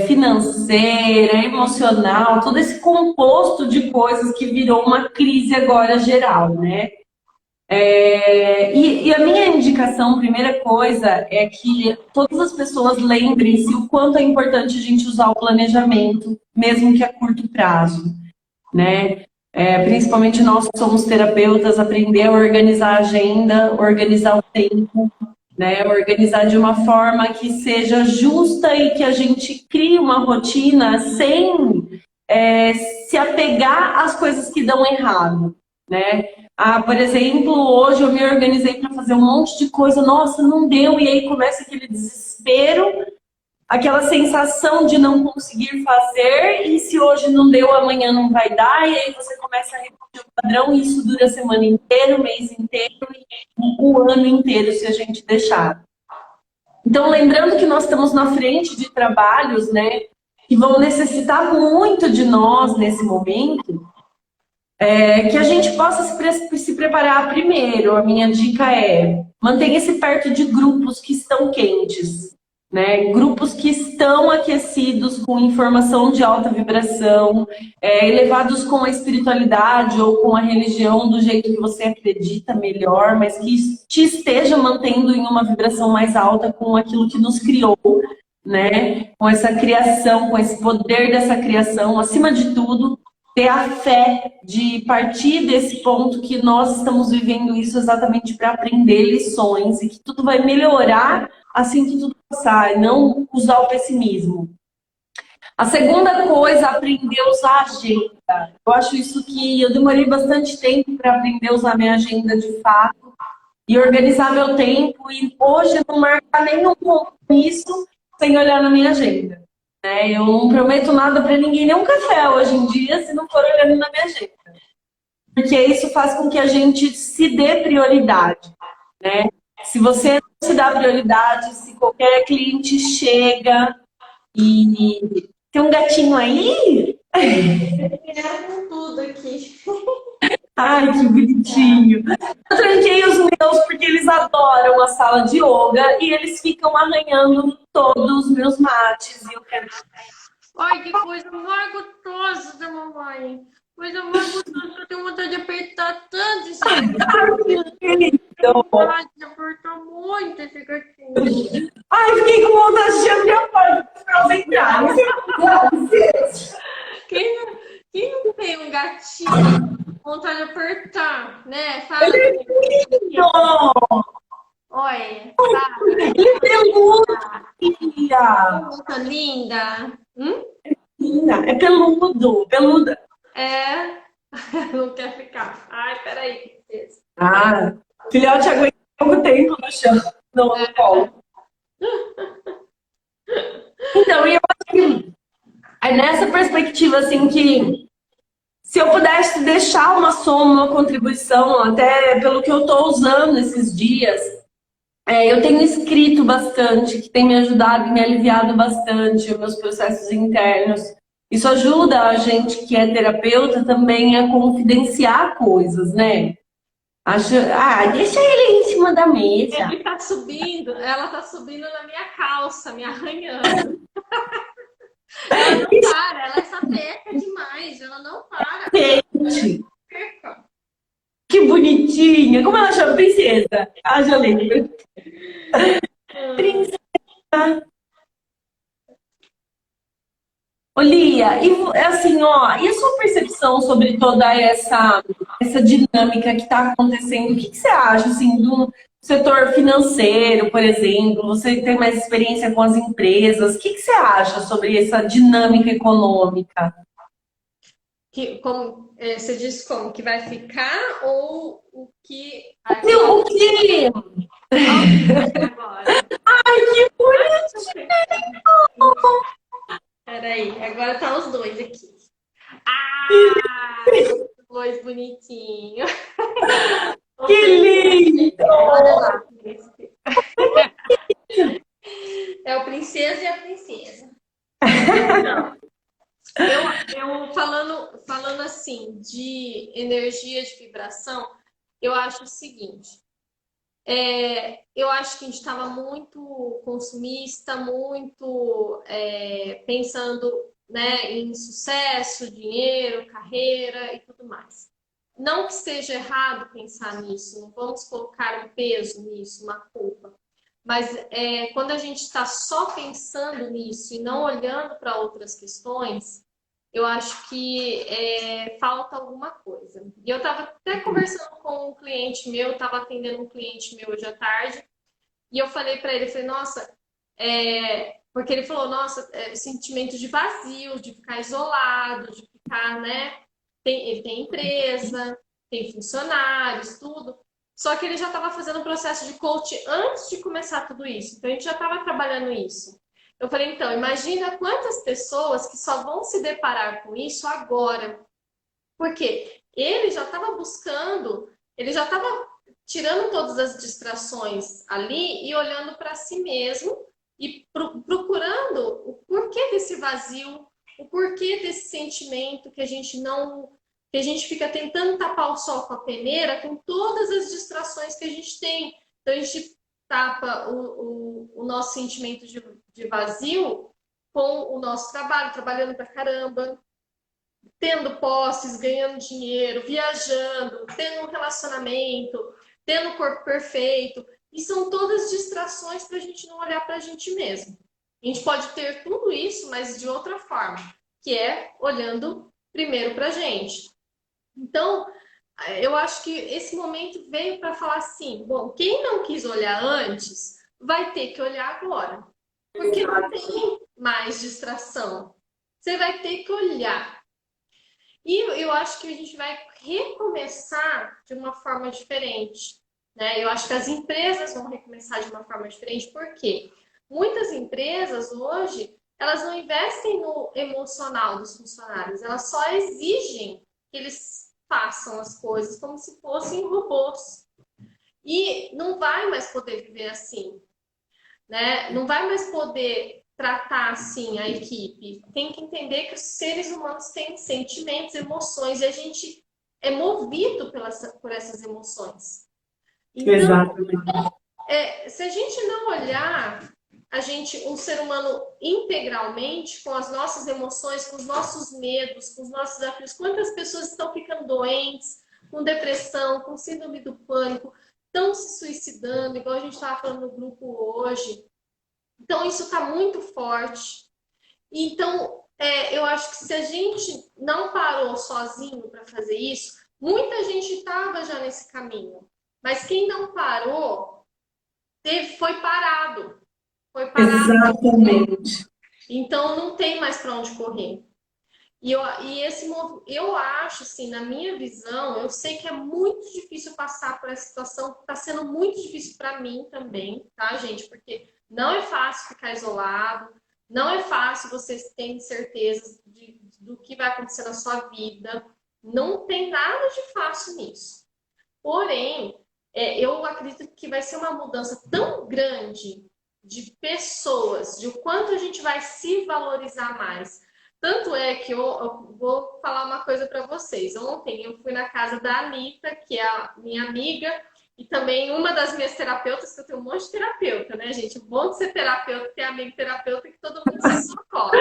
financeira, emocional, todo esse composto de coisas que virou uma crise agora geral, né? E a minha indicação, primeira coisa, é que todas as pessoas lembrem-se o quanto é importante a gente usar o planejamento, mesmo que a curto prazo, né? Principalmente nós que somos terapeutas, aprender a organizar a agenda, organizar o tempo, né? Organizar de uma forma que seja justa e que a gente crie uma rotina sem se apegar às coisas que dão errado, né? Por exemplo, hoje eu me organizei para fazer um monte de coisa, nossa, não deu, e aí começa aquele desespero, aquela sensação de não conseguir fazer, e se hoje não deu, amanhã não vai dar, e aí você começa a repetir o padrão, e isso dura a semana inteira, o mês inteiro, e o ano inteiro, se a gente deixar. Então, lembrando que nós estamos na frente de trabalhos, né, que vão necessitar muito de nós nesse momento, que a gente possa se preparar primeiro. A minha dica é mantenha-se perto de grupos que estão quentes, né? Grupos que estão aquecidos com informação de alta vibração, elevados com a espiritualidade ou com a religião do jeito que você acredita melhor, mas que te esteja mantendo em uma vibração mais alta com aquilo que nos criou, né? Com essa criação, com esse poder dessa criação, acima de tudo, ter a fé de partir desse ponto que nós estamos vivendo isso exatamente para aprender lições e que tudo vai melhorar assim que tudo passar, e não usar o pessimismo. A segunda coisa, aprender a usar a agenda. Eu acho isso que eu demorei bastante tempo para aprender a usar minha agenda de fato e organizar meu tempo, e hoje não marcar nenhum compromisso sem olhar na minha agenda. Eu não prometo nada para ninguém, nem um café hoje em dia, se não for olhando na minha agenda. Porque isso faz com que a gente se dê prioridade, né? Se você não se dá prioridade, se qualquer cliente chega e tem um gatinho aí? Com tudo aqui. Ai, que bonitinho. Eu tranquei os meus porque eles adoram a sala de yoga e eles ficam arranhando todos os meus mates. E eu quero... Ai, que coisa mais gostosa da mamãe. Coisa mais gostosa, eu tenho vontade de apertar tanto esse gatinho. Vontade de apertar muito esse gatinho. Ai, fiquei com vontade de abrir a porta para elas entrarem. Quem não tem um gatinho com vontade de apertar, né? Fala aqui. Olha, sabe? Ele é peludo, filha. Coisa linda. É peludo, peluda. Não quer ficar. Ai, peraí. Filhote aguenta pouco tempo no chão, no colo. Então, eu acho que é nessa perspectiva, assim, que se eu pudesse deixar uma soma, uma contribuição, até pelo que eu estou usando esses dias, eu tenho escrito bastante, que tem me ajudado e me aliviado bastante os meus processos internos. Isso ajuda a gente que é terapeuta também a confidenciar coisas, né? Deixa ele em cima da mesa. Ele tá subindo, ela tá subindo na minha calça, me arranhando. Ela não para, ela é sapeca demais, ela não para. Gente, que bonitinha. Como ela chama? Princesa. Já lembro. Princesa, Lia, assim, ó, e a sua percepção sobre toda essa dinâmica que está acontecendo? O que que você acha, assim, do setor financeiro, por exemplo? Você tem mais experiência com as empresas. O que que você acha sobre essa dinâmica econômica? Você diz como que vai ficar ou o que O agora? que... Olha o que vai ser agora. Que Ai, deixa eu pensar. Peraí, agora tá os dois aqui. Ah, os dois bonitinhos. Ô, lindo! princesa, olha lá. É o princesa e a princesa. Então, eu falando assim de energia de vibração, eu acho o seguinte. Eu acho que a gente estava muito consumista, muito pensando, né, em sucesso, dinheiro, carreira e tudo mais. Não que seja errado pensar nisso, não vamos colocar um peso nisso, uma culpa. Mas quando a gente está só pensando nisso e não olhando para outras questões, eu acho que falta alguma coisa. E eu estava até conversando com um cliente meu, estava atendendo um cliente meu hoje à tarde, e eu falei para ele, falei, nossa, porque ele falou, nossa, sentimento de vazio, de ficar isolado, de ficar, né? Ele tem empresa, tem funcionários, tudo. Só que ele já estava fazendo um processo de coach antes de começar tudo isso. Então a gente já estava trabalhando isso. Eu falei, então, imagina quantas pessoas que só vão se deparar com isso agora. Porque ele já estava buscando, ele já estava tirando todas as distrações ali e olhando para si mesmo e procurando o porquê desse vazio, o porquê desse sentimento que a gente não, que a gente fica tentando tapar o sol com a peneira com todas as distrações que a gente tem. Então a gente tapa o nosso sentimento de vazio com o nosso trabalho, trabalhando pra caramba, tendo posses, ganhando dinheiro, viajando, tendo um relacionamento, tendo um corpo perfeito. E são todas distrações para a gente não olhar para a gente mesmo. A gente pode ter tudo isso, mas de outra forma, que é olhando primeiro para a gente. Então, eu acho que esse momento veio para falar assim: bom, quem não quis olhar antes, vai ter que olhar agora. Porque não tem mais distração. Você vai ter que olhar. E eu acho que a gente vai recomeçar de uma forma diferente, né? Eu acho que as empresas vão recomeçar de uma forma diferente, porque muitas empresas hoje, elas não investem no emocional dos funcionários, elas só exigem que eles façam as coisas como se fossem robôs. E não vai mais poder viver assim, né? Não vai mais poder tratar assim a equipe. Tem que entender que os seres humanos têm sentimentos, emoções, e a gente é movido por essas emoções. Então, Exatamente. se a gente não olhar um ser humano integralmente, com as nossas emoções, com os nossos medos, com os nossos desafios, quantas pessoas estão ficando doentes, com depressão, com síndrome do pânico, estão se suicidando, igual a gente estava falando no grupo hoje. Então, isso está muito forte. Então, eu acho que se a gente não parou sozinho para fazer isso, muita gente estava já nesse caminho. Mas quem não parou, foi parado. Foi parado. Exatamente. Então, não tem mais para onde correr. Eu acho, assim, na minha visão, eu sei que é muito difícil passar por essa situação, está sendo muito difícil para mim também, tá, gente? Porque não é fácil ficar isolado, não é fácil vocês terem certeza do que vai acontecer na sua vida, não tem nada de fácil nisso. Porém, eu acredito que vai ser uma mudança tão grande de pessoas, de o quanto a gente vai se valorizar mais. Tanto é que eu vou falar uma coisa para vocês. Ontem eu fui na casa da Anitta, que é a minha amiga, e também uma das minhas terapeutas, que eu tenho um monte de terapeuta, né, gente? O bom de ser terapeuta, ter amigo terapeuta, é que todo mundo se socorre.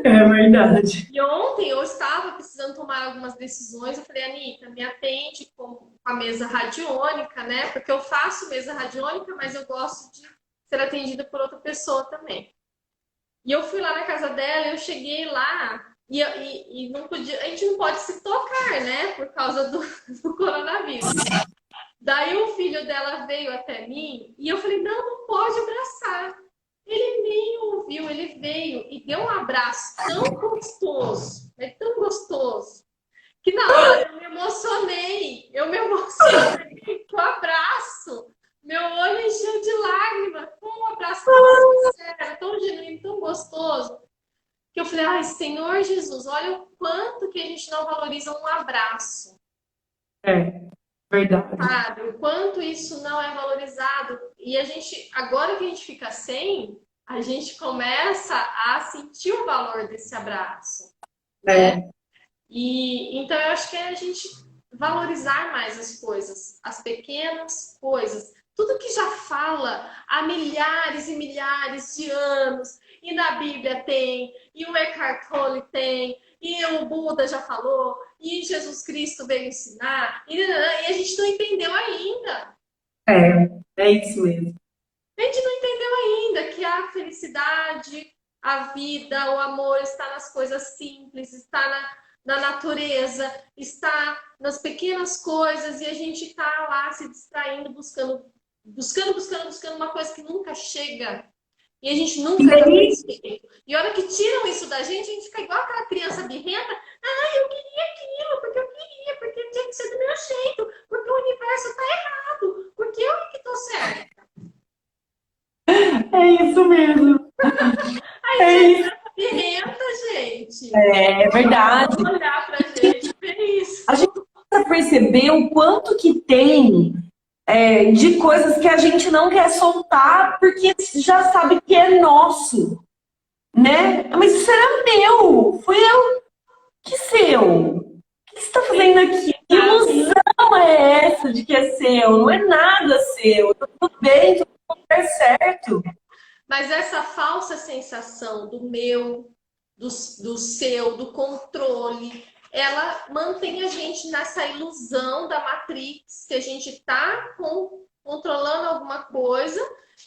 É verdade. E ontem eu estava precisando tomar algumas decisões. Eu falei, Anitta, me atende com a mesa radiônica, né? Porque eu faço mesa radiônica, mas eu gosto de ser atendida por outra pessoa também. E eu fui lá na casa dela, eu cheguei lá e não podia, a gente não pode se tocar, né? Por causa do coronavírus. Daí o filho dela veio até mim e eu falei, não, não pode abraçar. Ele nem ouviu, ele veio e deu um abraço tão gostoso, tão gostoso, que na hora eu me emocionei com o abraço. Meu olho encheu de lágrimas, com um abraço tão sincero, tão genuíno, tão gostoso, que eu falei, ai, Senhor Jesus, olha o quanto que a gente não valoriza um abraço, É, verdade. sabe? O quanto isso não é valorizado. E a gente, agora que a gente fica sem, a gente começa a sentir o valor desse abraço, né? É, E então eu acho que é a gente valorizar mais as coisas, as pequenas coisas, tudo que já fala há milhares e milhares de anos, e na Bíblia tem, e o Eckhart Tolle tem, e o Buda já falou, e Jesus Cristo veio ensinar, e a gente não entendeu ainda. é isso mesmo. A gente não entendeu ainda que a felicidade, a vida, o amor está nas coisas simples, está na natureza, está nas pequenas coisas e a gente está lá se distraindo, buscando uma coisa que nunca chega. E a gente E nunca está aí, satisfeito. E a hora que tiram isso da gente, a gente fica igual aquela criança birrenta. Ah, eu queria aquilo, porque tinha que ser do meu jeito, porque o universo está errado, porque eu é que estou certo. é isso mesmo. Aí É tinha isso. criança birrenta, gente. É verdade. Vamos olhar pra gente e ver isso. A gente precisa perceber o quanto que tem de coisas que a gente não quer soltar porque já sabe que é nosso, né? Mas isso era meu, fui eu que seu. O que você está fazendo aqui? Que ilusão é essa de que é seu? Não é nada seu. Tá tudo bem, tudo certo. Mas essa falsa sensação do meu, do seu, do controle, ela mantém a gente nessa ilusão da Matrix, que a gente está controlando alguma coisa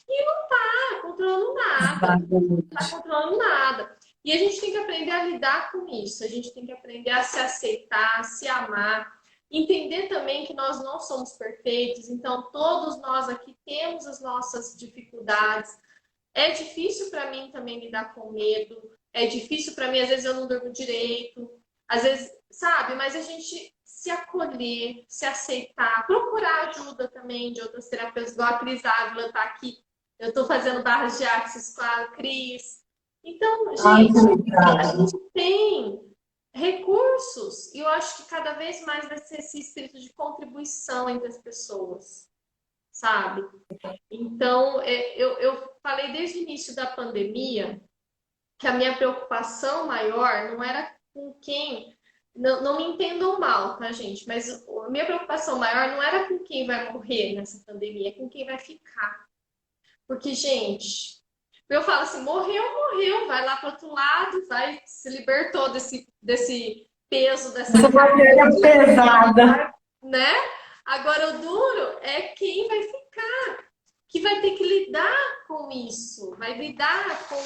e não está controlando nada. Não está controlando nada. E a gente tem que aprender a lidar com isso. A gente tem que aprender a se aceitar, a se amar. Entender também que nós não somos perfeitos, então todos nós aqui temos as nossas dificuldades. É difícil para mim também lidar com medo. É difícil para mim, às vezes eu não durmo direito. Às vezes, sabe? Mas a gente se acolher, se aceitar, procurar ajuda também de outros terapeutas, igual a Cris Ávila está aqui. Eu estou fazendo barras de axis com a Cris. Então, Ai, que gente, a legal. gente tem recursos e eu acho que cada vez mais vai ser esse espírito de contribuição entre as pessoas, sabe? Então, eu falei desde o início da pandemia que a minha preocupação maior não era com quem. Não me entendam mal, tá, gente? Mas a minha preocupação maior não era com quem vai morrer nessa pandemia, é com quem vai ficar. Porque, gente, eu falo assim: morreu, morreu, vai lá para outro lado, vai, se libertou desse peso, dessa Essa matéria carga, pesada. né? Agora, o duro é quem vai ficar, que vai ter que lidar com isso, vai lidar com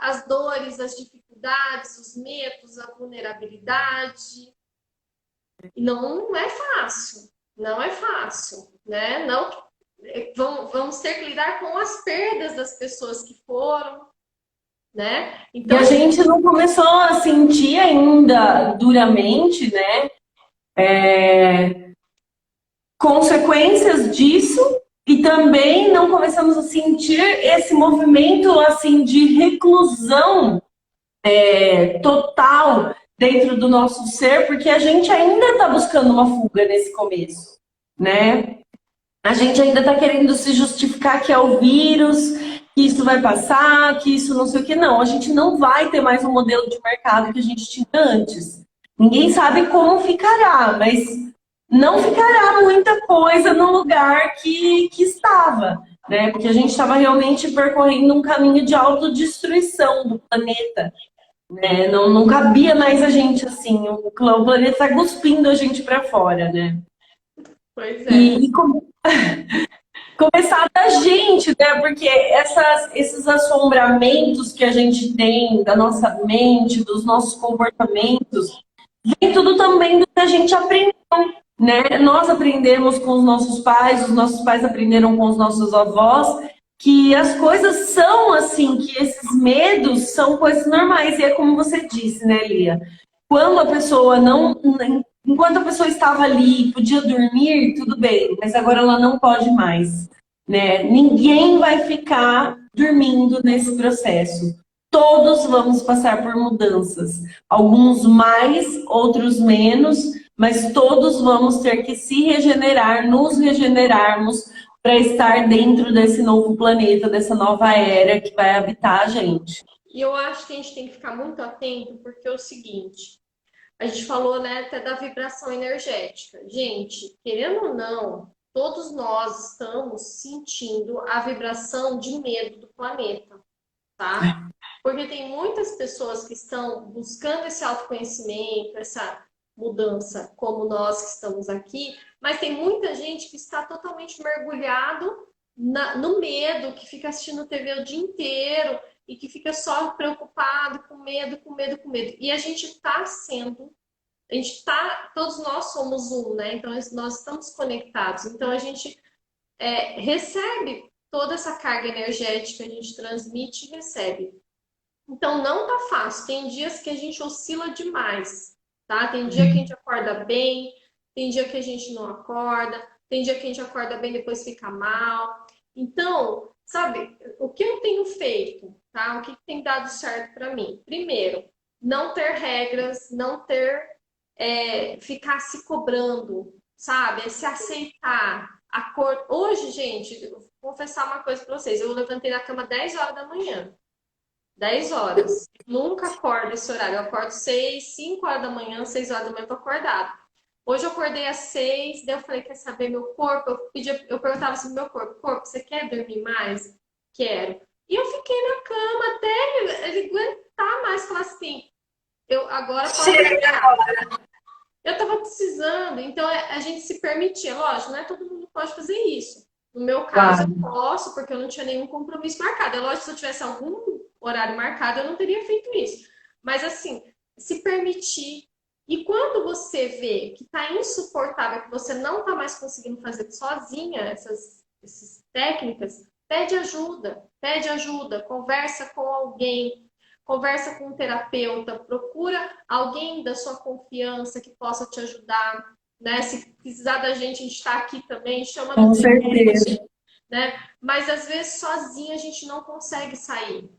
as dores, as dificuldades, os medos, a vulnerabilidade. E não é fácil, não é fácil, né? Não, vamos ter que lidar com as perdas das pessoas que foram, né? E Então, a gente não começou a sentir ainda duramente, né? Consequências disso e também não começamos a sentir esse movimento assim de reclusão total dentro do nosso ser, porque a gente ainda está buscando uma fuga nesse começo, né? A gente ainda está querendo se justificar que é o vírus, que isso vai passar, que isso não sei o que. Não, a gente não vai ter mais um modelo de mercado que a gente tinha antes. Ninguém sabe como ficará, mas não ficará muita coisa no lugar que estava, né? Porque a gente estava realmente percorrendo um caminho de autodestruição do planeta, né? Não cabia mais a gente assim, o planeta está cuspindo a gente para fora, né? pois é. E como começar da gente, né? Porque esses assombramentos que a gente tem da nossa mente, dos nossos comportamentos, vem tudo também do que a gente aprendeu, né? Nós aprendemos com os nossos pais aprenderam com os nossos avós, que as coisas são assim, que esses medos são coisas normais. E é como você disse, né, Lia? Quando a pessoa não. Enquanto a pessoa estava ali, podia dormir, tudo bem, mas agora ela não pode mais, né? Ninguém vai ficar dormindo nesse processo. Todos vamos passar por mudanças, alguns mais, outros menos, mas todos vamos ter que se regenerar, nos regenerarmos para estar dentro desse novo planeta, dessa nova era que vai habitar a gente. E eu acho que a gente tem que ficar muito atento, porque é o seguinte, a gente falou, né, até da vibração energética. Gente, querendo ou não, todos nós estamos sentindo a vibração de medo do planeta, tá? Porque tem muitas pessoas que estão buscando esse autoconhecimento, essa mudança, como nós que estamos aqui, mas tem muita gente que está totalmente mergulhado no medo, que fica assistindo TV o dia inteiro e que fica só preocupado, com medo, com medo, com medo. E a gente está todos nós somos um, né? Então nós estamos conectados. Então a gente recebe toda essa carga energética, a gente transmite e recebe. Então não tá fácil. Tem dias que a gente oscila demais, tá? Tem dia que a gente acorda bem, tem dia que a gente não acorda, tem dia que a gente acorda bem e depois fica mal. Então, sabe, o que eu tenho feito, tá? O que tem dado certo para mim? Primeiro, não ter regras, não ter ficar se cobrando, sabe? É se aceitar. Hoje, gente, eu vou confessar uma coisa para vocês. Eu levantei da cama 10 horas da manhã. 10 horas. Nunca acordo esse horário. Eu acordo 6, 5 horas da manhã, 6 horas da manhã eu tô acordada. Hoje eu acordei às 6, daí eu falei, quer saber, meu corpo? Eu perguntava assim pro meu corpo, você quer dormir mais? Quero. E eu fiquei na cama até ele aguentar mais, falar assim, eu agora posso pegar. Eu tava precisando, então a gente se permitia, lógico, não é todo mundo pode fazer isso. No meu caso, eu posso, porque eu não tinha nenhum compromisso marcado. É lógico que se eu tivesse algum horário marcado, eu não teria feito isso. Mas assim, se permitir. E quando você vê que tá insuportável, que você não tá mais conseguindo fazer sozinha essas técnicas, pede ajuda, conversa com alguém. Conversa com um terapeuta, procura alguém da sua confiança que possa te ajudar, né? Se precisar da gente, a gente está aqui também, chama Com no certeza. direct, né? Mas às vezes sozinha a gente não consegue sair.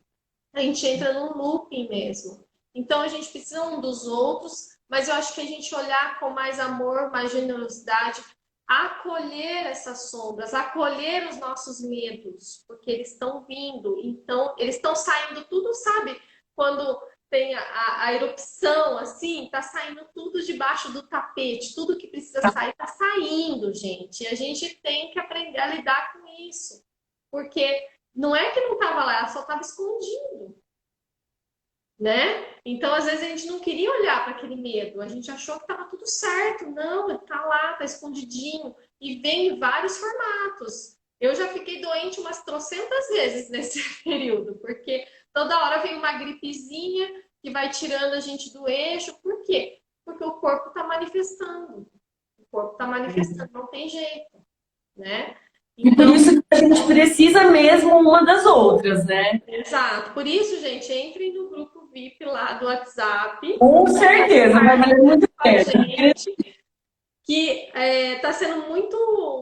A gente entra num looping mesmo. Então a gente precisa um dos outros, mas eu acho que a gente olhar com mais amor, mais generosidade, acolher essas sombras, acolher os nossos medos, porque eles estão vindo, então eles estão saindo tudo, sabe? Quando tem a erupção, assim, tá saindo tudo debaixo do tapete, tudo que precisa sair tá saindo, gente. E a gente tem que aprender a lidar com isso. Porque não é que não tava lá, ela só tava escondido, né? Então, às vezes, a gente não queria olhar para aquele medo. A gente achou que tava tudo certo. Não, tá lá, tá escondidinho. E vem em vários formatos. Eu já fiquei doente umas trocentas vezes nesse período, porque toda hora vem uma gripezinha que vai tirando a gente do eixo. Por quê? Porque o corpo está manifestando. O corpo está manifestando, não tem jeito, né? E por isso que a gente precisa mesmo uma das outras, né? Exato. Por isso, gente, entrem no grupo VIP lá do WhatsApp. Com certeza, vai valer muito a pena. Que está sendo muito,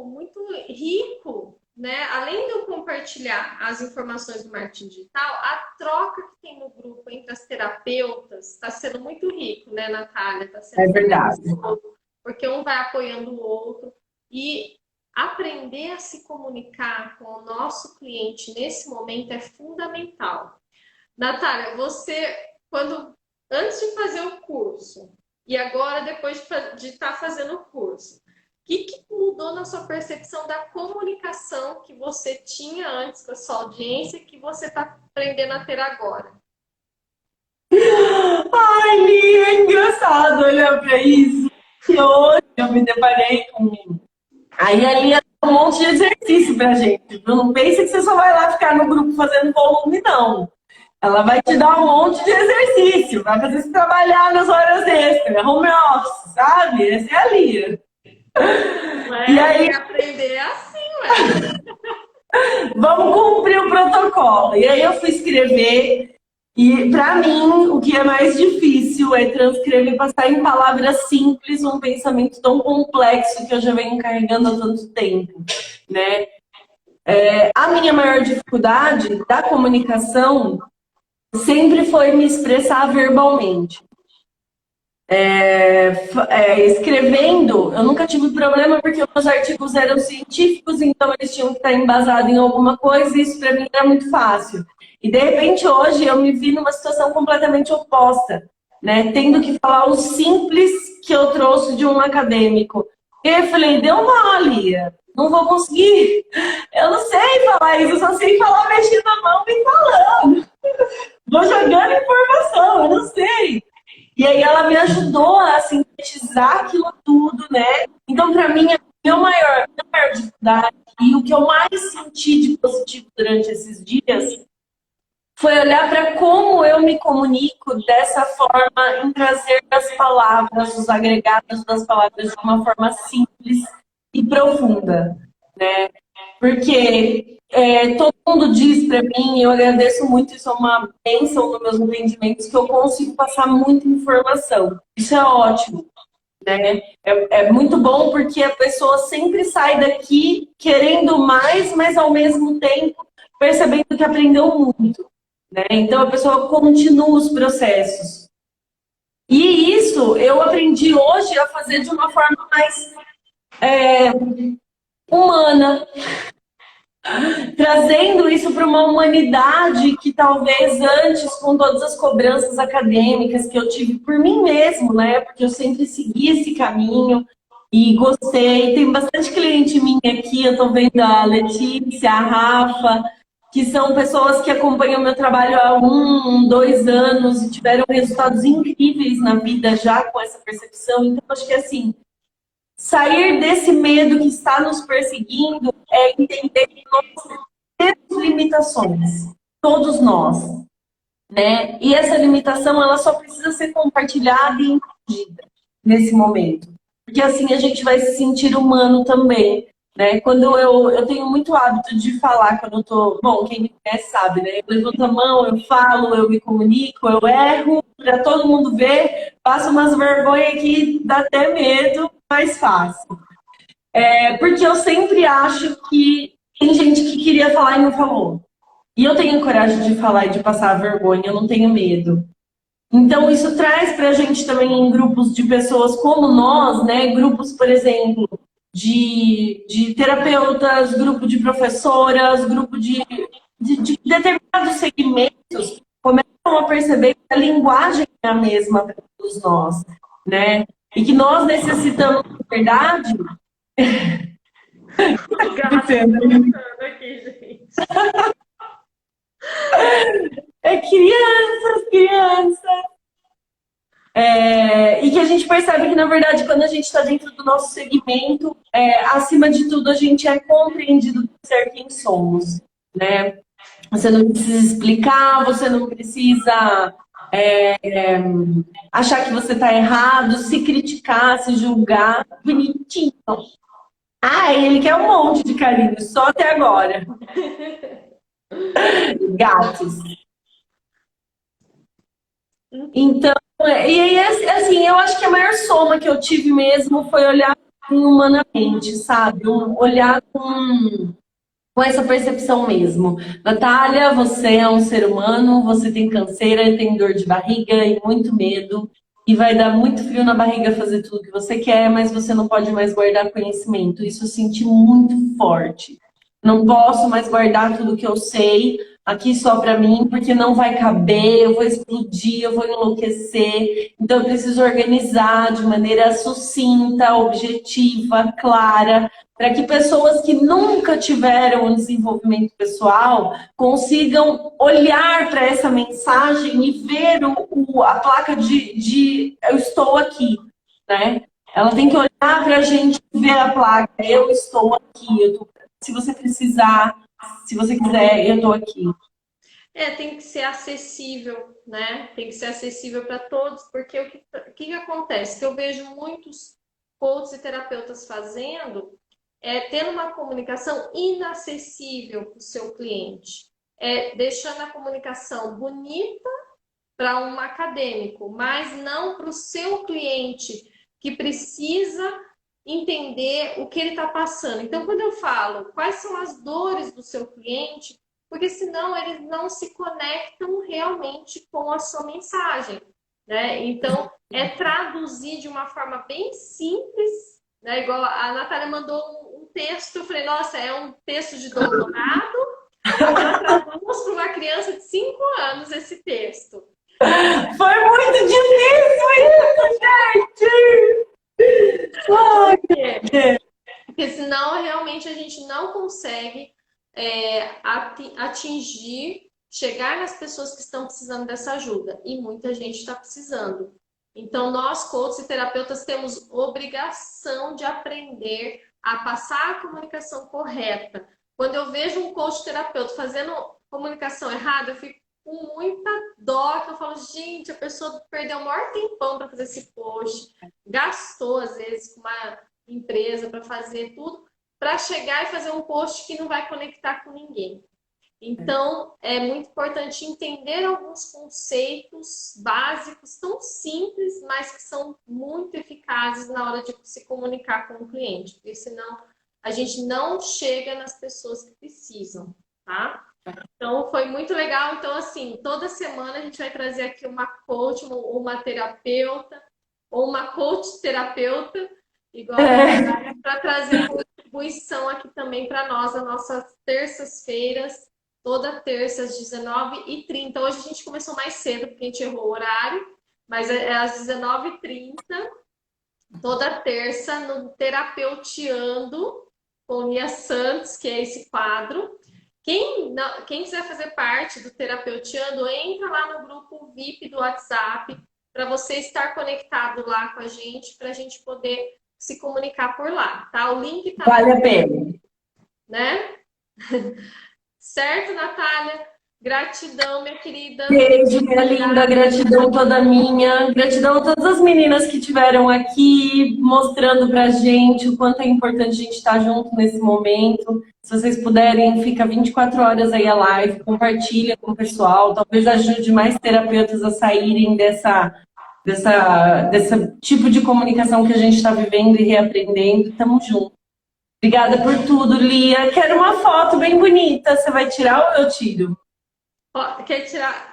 muito rico, né? Além de eu compartilhar as informações do marketing digital, a troca que tem no grupo entre as terapeutas está sendo muito rico, né, Natália? Tá sendo verdade. porque um vai apoiando o outro e aprender a se comunicar com o nosso cliente nesse momento é fundamental. Natália, você, antes de fazer o curso e agora depois de estar fazendo o curso, o que mudou na sua percepção da comunicação que você tinha antes com a sua audiência e que você está aprendendo a ter agora? Ai, Lia, é engraçado olhar para isso. E hoje eu me deparei com... Aí a Lia um monte de exercício pra gente. Não pense que você só vai lá ficar no grupo fazendo volume, não. Ela vai te dar um monte de exercício, vai fazer você trabalhar nas horas extras, home office, sabe? Essa é a Lia. E aí aprender assim, ué. Vamos cumprir o protocolo. E aí eu fui escrever, e para mim o que é mais difícil é transcrever e passar em palavras simples um pensamento tão complexo que eu já venho carregando há tanto tempo, né? A minha maior dificuldade da comunicação sempre foi me expressar verbalmente. Escrevendo, eu nunca tive problema porque meus artigos eram científicos, então eles tinham que estar embasados em alguma coisa e isso para mim era muito fácil. E de repente hoje eu me vi numa situação completamente oposta, né? Tendo que falar o simples que eu trouxe de um acadêmico. E eu falei, deu mole, não vou conseguir. Eu não sei falar isso, eu só sei falar mexendo a mão e falando. Vou jogando informação, eu não sei. E aí ela me ajudou a sintetizar aquilo tudo, né? Então, para mim, a minha maior dificuldade e o que eu mais senti de positivo durante esses dias foi olhar para como eu me comunico dessa forma em trazer as palavras, os agregados das palavras de uma forma simples e profunda, né? Porque todo mundo diz para mim, eu agradeço muito, isso é uma bênção nos meus entendimentos, que eu consigo passar muita informação. Isso é ótimo, né? É muito bom porque a pessoa sempre sai daqui querendo mais, mas ao mesmo tempo percebendo que aprendeu muito, né? Então a pessoa continua os processos. E isso eu aprendi hoje a fazer de uma forma mais humana, trazendo isso para uma humanidade que talvez antes, com todas as cobranças acadêmicas que eu tive por mim mesmo, né? Porque eu sempre segui esse caminho e gostei. Tem bastante cliente minha aqui, eu tô vendo a Letícia, a Rafa, que são pessoas que acompanham meu trabalho há 2 anos e tiveram resultados incríveis na vida já com essa percepção. Então, acho que assim, sair desse medo que está nos perseguindo é entender que nós temos limitações, todos nós, né? E essa limitação, ela só precisa ser compartilhada e entendida nesse momento. Porque assim a gente vai se sentir humano também, né? Quando eu tenho muito hábito de falar quando eu tô... Bom, quem me conhece sabe, né? Eu levanto a mão, eu falo, eu me comunico, eu erro, para todo mundo ver, passo umas vergonhas que dá até medo, mais fácil. Porque eu sempre acho que tem gente que queria falar e não falou. E eu tenho coragem de falar e de passar a vergonha, eu não tenho medo. Então, isso traz pra gente também em grupos de pessoas como nós, né? Grupos, por exemplo, de terapeutas, grupo de professoras, grupo de determinados segmentos, começam a perceber que a linguagem é a mesma para todos nós, né? E que nós necessitamos, na verdade... Aqui, gente. Crianças. E que a gente percebe que, na verdade, quando a gente está dentro do nosso segmento, acima de tudo, a gente é compreendido por ser quem somos, né? Você não precisa explicar, você não precisa achar que você está errado, se criticar, se julgar. Bonitinho. Ele quer um monte de carinho, só até agora. Gatos. Então, e aí, assim, eu acho que a maior soma que eu tive mesmo foi olhar humanamente, sabe? Olhar com essa percepção mesmo. Natália, você é um ser humano, você tem canseira, tem dor de barriga e muito medo. E vai dar muito frio na barriga fazer tudo que você quer, mas você não pode mais guardar conhecimento. Isso eu senti muito forte. Não posso mais guardar tudo que eu sei aqui só para mim, porque não vai caber, eu vou explodir, eu vou enlouquecer. Então eu preciso organizar de maneira sucinta, objetiva, clara, para que pessoas que nunca tiveram um desenvolvimento pessoal consigam olhar para essa mensagem e ver a placa de eu estou aqui, né? Ela tem que olhar para a gente ver a placa. Eu estou aqui. Se você precisar, se você quiser, eu estou aqui. Tem que ser acessível, né? Tem que ser acessível para todos, porque o que acontece? Que eu vejo muitos coaches e terapeutas fazendo tendo uma comunicação inacessível para o seu cliente, deixando a comunicação bonita para um acadêmico, mas não para o seu cliente que precisa entender o que ele está passando. Então, quando eu falo quais são as dores do seu cliente, porque senão eles não se conectam realmente com a sua mensagem, né? Então, traduzir de uma forma bem simples, né? Igual a Natália mandou um texto, eu falei, nossa, é um texto de doutorado, agora traduz para uma criança de 5 anos esse texto. Foi muito difícil isso, gente! Porque senão realmente a gente não consegue atingir, chegar nas pessoas que estão precisando dessa ajuda. E muita gente está precisando. Então, nós, coaches e terapeutas, temos obrigação de aprender a passar a comunicação correta. Quando eu vejo um coach terapeuta fazendo comunicação errada, eu fico com muita dó, que eu falo, gente, a pessoa perdeu o maior tempão para fazer esse post, gastou, às vezes, com uma empresa para fazer tudo, para chegar e fazer um post que não vai conectar com ninguém. Então, é muito importante entender alguns conceitos básicos, tão simples, mas que são muito eficazes na hora de se comunicar com o cliente, porque senão a gente não chega nas pessoas que precisam, tá? Então, foi muito legal. Então, assim, toda semana a gente vai trazer aqui uma coach, uma terapeuta, ou uma coach terapeuta, igual para trazer contribuição aqui também para nós, as nossas terças-feiras, toda terça às 19h30. Hoje a gente começou mais cedo, porque a gente errou o horário, mas é às 19h30, toda terça, no Terapeuteando com Lia Santos, que é esse quadro. Quem quiser fazer parte do Terapeuteando, entra lá no grupo VIP do WhatsApp, para você estar conectado lá com a gente, para a gente poder se comunicar por lá, tá? O link tá... Vale a pena. Né? Certo, Natália? Gratidão, minha querida. Beijo, minha linda. Gratidão toda minha. Gratidão a todas as meninas que estiveram aqui mostrando pra gente o quanto é importante a gente estar junto nesse momento. Se vocês puderem, fica 24 horas aí a live, compartilha com o pessoal. Talvez ajude mais terapeutas a saírem desse tipo de comunicação que a gente está vivendo e reaprendendo. Tamo junto. Obrigada por tudo, Lia. Quero uma foto bem bonita. Você vai tirar ou eu tiro? Quer tirar?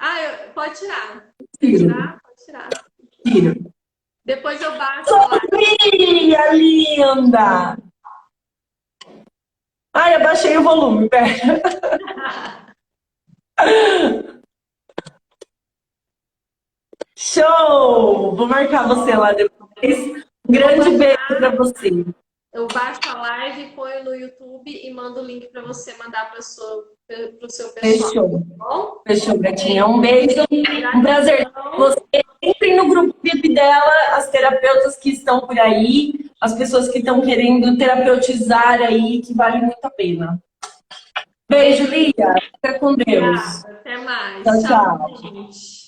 Pode tirar. Tiro. Tirar? Pode tirar. Tiro. Depois eu baixo. Lia, linda! Ai, abaixei o volume, pera. Show! Vou marcar você lá depois. Um grande beijo para você. Eu baixo a live, ponho no YouTube e mando o link para você mandar para o seu pessoal. Fechou. Tá bom? Fechou, gatinha. Um beijo. Um prazer. Você entrem no grupo VIP dela, as terapeutas que estão por aí, as pessoas que estão querendo terapeutizar aí, que vale muito a pena. Beijo, Lia. Fica com Deus. Obrigada. Até mais. Tchau, tchau. Gente.